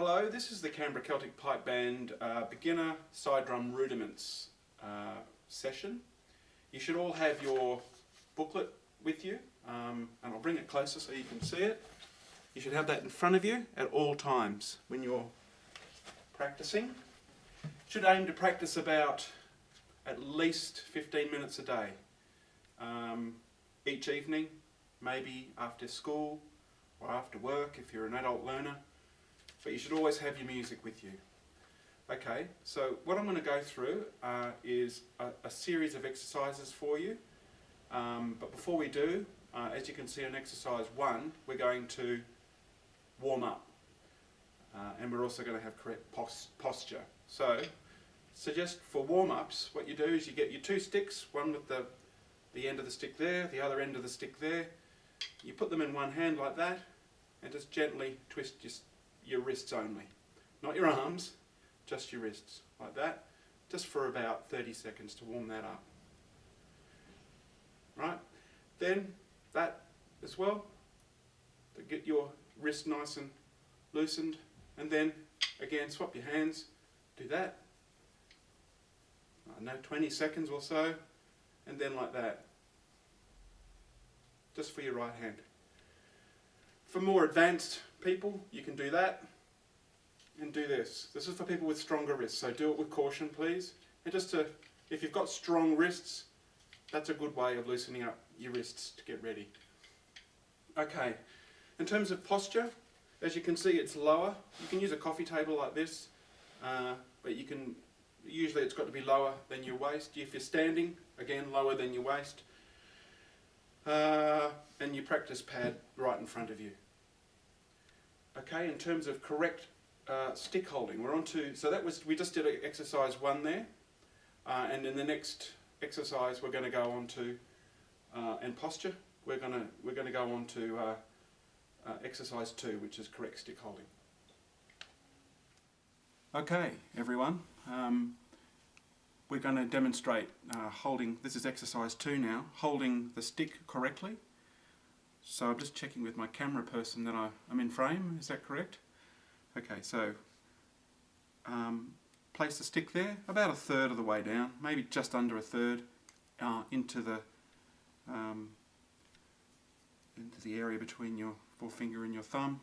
Hello, this is the Canberra Celtic Pipe Band beginner side drum rudiments session. You should all have your booklet with you, and I'll bring it closer so you can see it. You should have that in front of you at all times when you're practicing. You should aim to practice about at least 15 minutes a day, each evening, maybe after school or after work if you're an adult learner. But you should always have your music with you. Okay, so what I'm going to go through is a series of exercises for you. But before we do, as you can see on exercise 1, we're going to warm up. And we're also going to have correct posture. So just for warm-ups, what you do is you get your two sticks, one with the end of the stick there, the other end of the stick there. You put them in one hand like that, and just gently twist your wrists only. Not your arms, just your wrists, like that, just for about 30 seconds to warm that up. Right? Then that as well, to get your wrist nice and loosened, and then again swap your hands, do that, 20 seconds or so, and then like that, just for your right hand. For more advanced people, you can do that and do this. This is for people with stronger wrists, so do it with caution, please. And if you've got strong wrists, that's a good way of loosening up your wrists to get ready. Okay, in terms of posture, as you can see, it's lower. You can use a coffee table like this, but usually it's got to be lower than your waist. If you're standing, again, lower than your waist. And your practice pad right in front of you. Okay, in terms of correct stick holding, we just did exercise 1 there, and in the next exercise we're going to go on to and posture. We're going to go on to exercise 2, which is correct stick holding. Okay, everyone. We're going to demonstrate holding, this is exercise 2 now, holding the stick correctly. So I'm just checking with my camera person that I'm in frame, is that correct? Okay, so place the stick there, about a third of the way down, maybe just under a third, into the area between your forefinger and your thumb,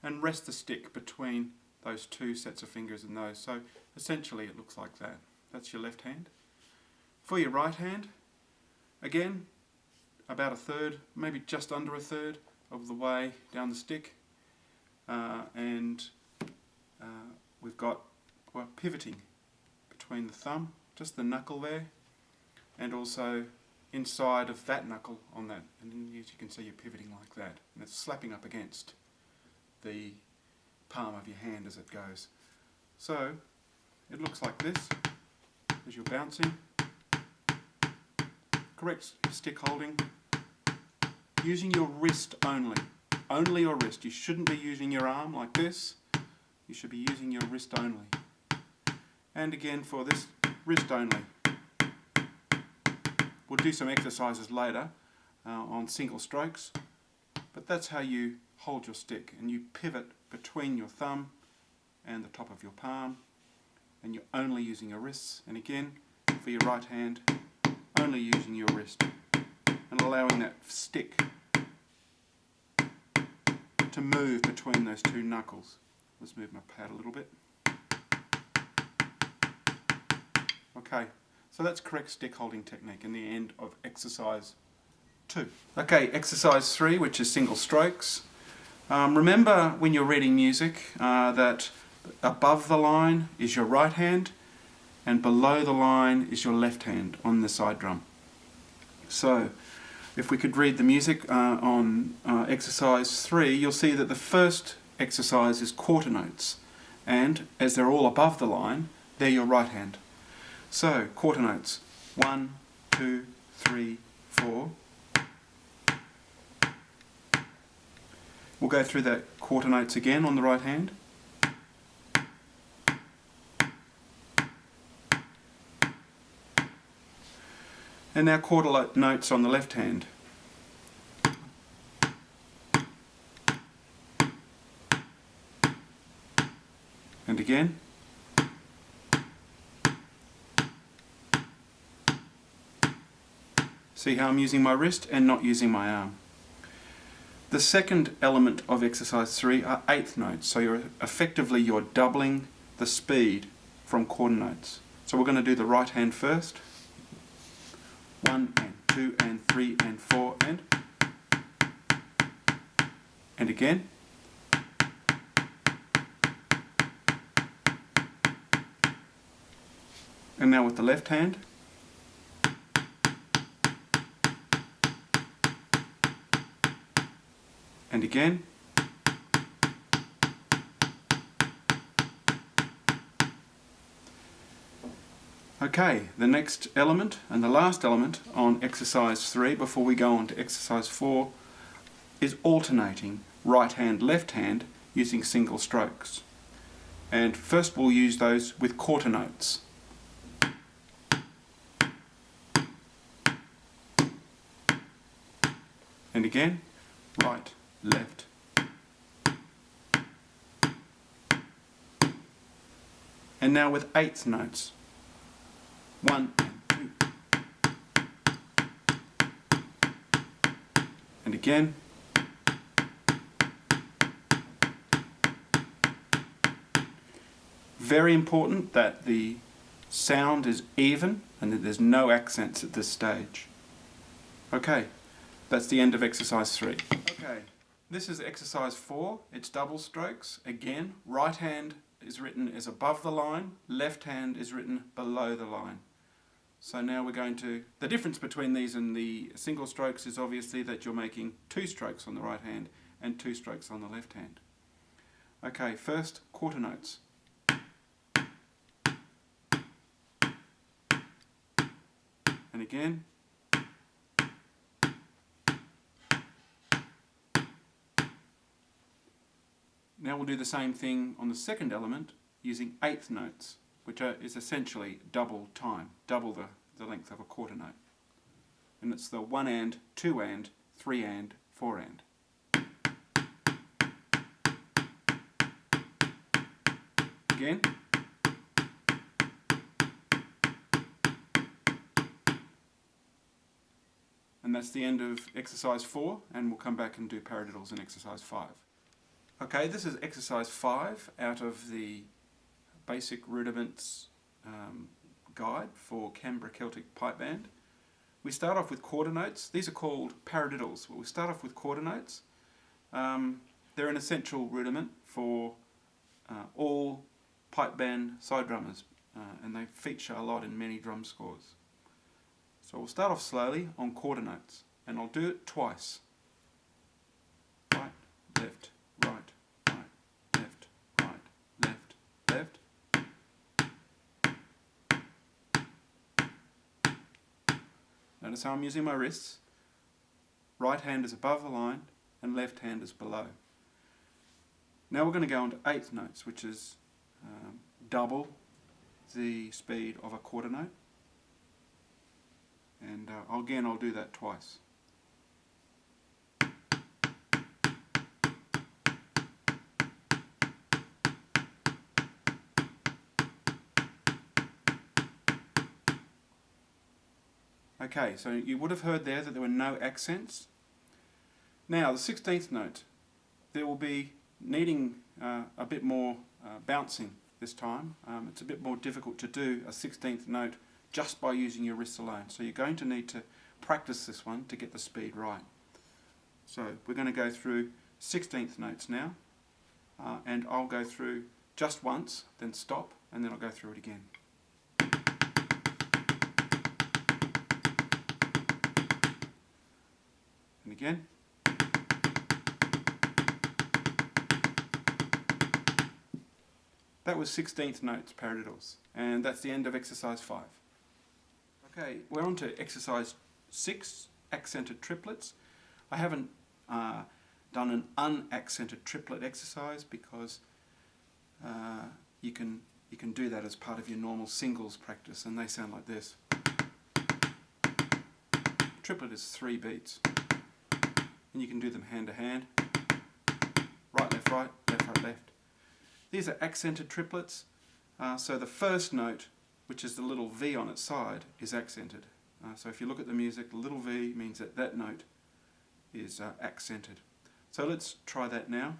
and rest the stick between those two sets of fingers and those. So essentially it looks like that. That's your left hand. For your right hand, again, about a third, maybe just under a third of the way down the stick, and we're pivoting between the thumb, just the knuckle there, and also inside of that knuckle on that, and then as you can see, you're pivoting like that, and it's slapping up against the palm of your hand as it goes. So it looks like this as you're bouncing. Correct stick holding, using your wrist only your wrist. You shouldn't be using your arm like this, you should be using your wrist only. And again for this, wrist only. We'll do some exercises later on single strokes, but that's how you hold your stick, and you pivot between your thumb and the top of your palm, and you're only using your wrists. And again, for your right hand, only using your wrist, and allowing that stick to move between those two knuckles. Let's move my pad a little bit. Okay, so that's correct stick holding technique in the end of exercise 2. Okay, exercise 3, which is single strokes. Remember when you're reading music that above the line is your right hand and below the line is your left hand on the side drum. So if we could read the music on exercise 3, you'll see that the first exercise is quarter notes, and as they're all above the line, they're your right hand. So quarter notes, 1, 2, 3, 4. We'll go through that quarter notes again on the right hand. And now quarter notes on the left hand. And again. See how I'm using my wrist and not using my arm. The second element of exercise 3 are eighth notes. So you're doubling the speed from quarter notes. So we're going to do the right hand first. 1 and 2 and 3 and 4 and again. And now with the left hand. And again. Okay, the next element and the last element on exercise 3 before we go on to exercise 4 is alternating right hand, left hand using single strokes. And first we'll use those with quarter notes. And again, right, left. And now with eighth notes. 1 and 2. And again. Very important that the sound is even and that there's no accents at this stage. Okay, that's the end of exercise 3. Okay, this is exercise 4. It's double strokes. Again, right hand is written as above the line, left hand is written below the line. So now we're going to, the difference between these and the single strokes is obviously that you're making 2 strokes on the right hand and 2 strokes on the left hand. Okay, first quarter notes. And again. Now we'll do the same thing on the second element using eighth notes, which is essentially double time, double the length of a quarter note. And it's the 1 and, 2 and, 3 and, 4 and. Again. And that's the end of exercise 4, and we'll come back and do paradiddles in exercise 5. Okay, this is exercise 5 out of the basic rudiments guide for Canberra Celtic Pipe Band. We start off with quarter notes. These are called paradiddles. Well, we start off with quarter notes. They're an essential rudiment for all pipe band side drummers, and they feature a lot in many drum scores. So we'll start off slowly on quarter notes, and I'll do it twice. Right, left, right, right, left, right, left, left. Notice how I'm using my wrists. Right hand is above the line and left hand is below. Now we're going to go on to eighth notes, which is double the speed of a quarter note. And again, I'll do that twice. Okay, so you would have heard there that there were no accents. Now, the 16th note, there will be needing a bit more bouncing this time. It's a bit more difficult to do a 16th note just by using your wrists alone. So you're going to need to practice this one to get the speed right. So we're going to go through 16th notes now, and I'll go through just once, then stop, and then I'll go through it again. And again. That was 16th notes paradiddles, and that's the end of exercise 5. Okay, we're on to exercise 6, accented triplets. I haven't done an unaccented triplet exercise because you can do that as part of your normal singles practice, and they sound like this. Triplet is 3 beats, and you can do them hand to hand. Right, left, left, right, left. These are accented triplets. So the first note, which is the little V on its side, is accented. So if you look at the music, the little V means that that note is accented. So let's try that now.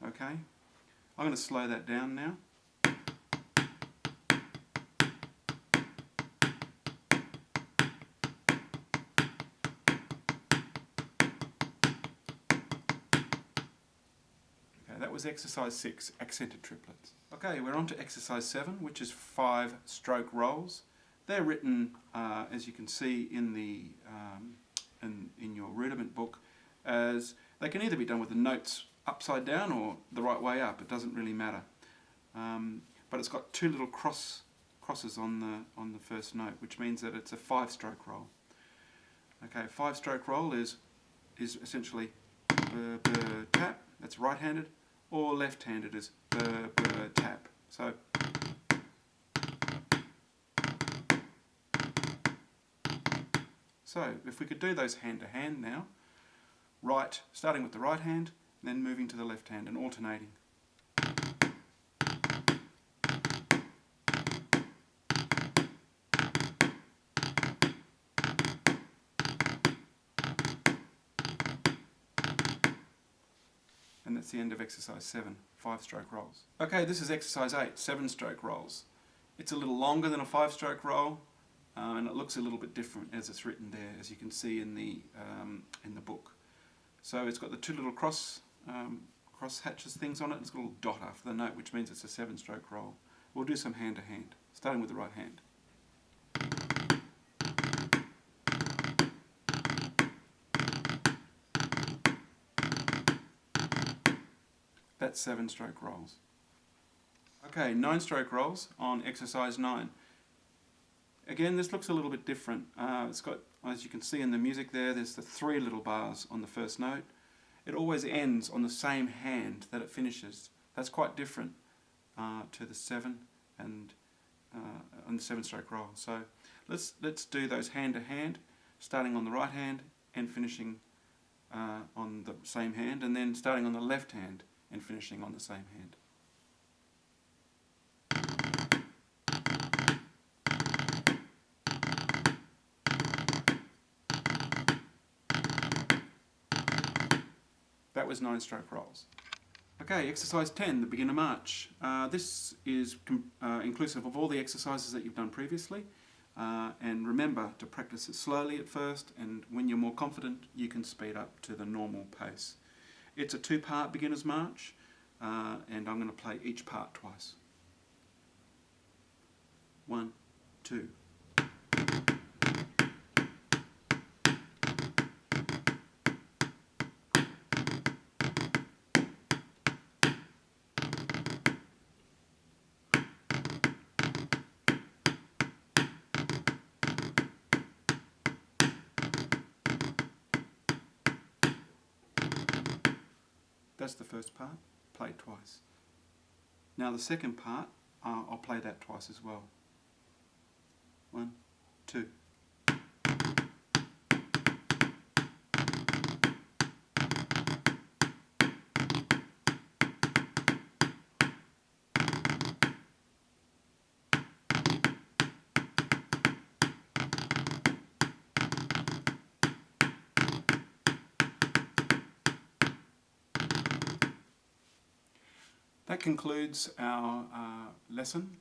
Okay, I'm going to slow that down now. That was exercise 6, accented triplets. Okay, we're on to exercise 7, which is 5 stroke rolls. They're written, as you can see in the in your rudiment book, as they can either be done with the notes upside down or the right way up. It doesn't really matter. But it's got 2 little crosses on the first note, which means that it's a 5 stroke roll. Okay, 5 stroke roll is essentially tap. That's right-handed. Or left-handed is tap. So if we could do those hand to hand now, right, starting with the right hand, then moving to the left hand and alternating. And that's the end of exercise 7, 5 stroke rolls. Okay, this is exercise 8, 7 stroke rolls. It's a little longer than a 5 stroke roll, and it looks a little bit different as it's written there, as you can see in the book. So it's got the 2 little cross hatches things on it. It's got a little dot after the note, which means it's a 7 stroke roll. We'll do some hand to hand, starting with the right hand. That's 7 stroke rolls. Okay, 9 stroke rolls on exercise 9. Again, this looks a little bit different. It's got, as you can see in the music there's the 3 little bars on the first note. It always ends on the same hand that it finishes. That's quite different to the 7 and on the 7 stroke roll. So let's do those hand to hand, starting on the right hand and finishing on the same hand, and then starting on the left hand and finishing on the same hand. That was 9 stroke rolls. Okay, exercise 10, the beginner march. This is inclusive of all the exercises that you've done previously. And remember to practice it slowly at first, and when you're more confident you can speed up to the normal pace. It's a 2-part beginner's march, and I'm going to play each part twice. 1, 2. That's the first part, played twice. Now the second part, I'll play that twice as well. 1, 2. That concludes our lesson.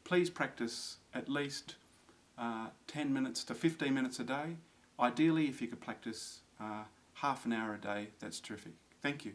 Please practice at least 10 minutes to 15 minutes a day. Ideally, if you could practice half an hour a day, that's terrific. Thank you.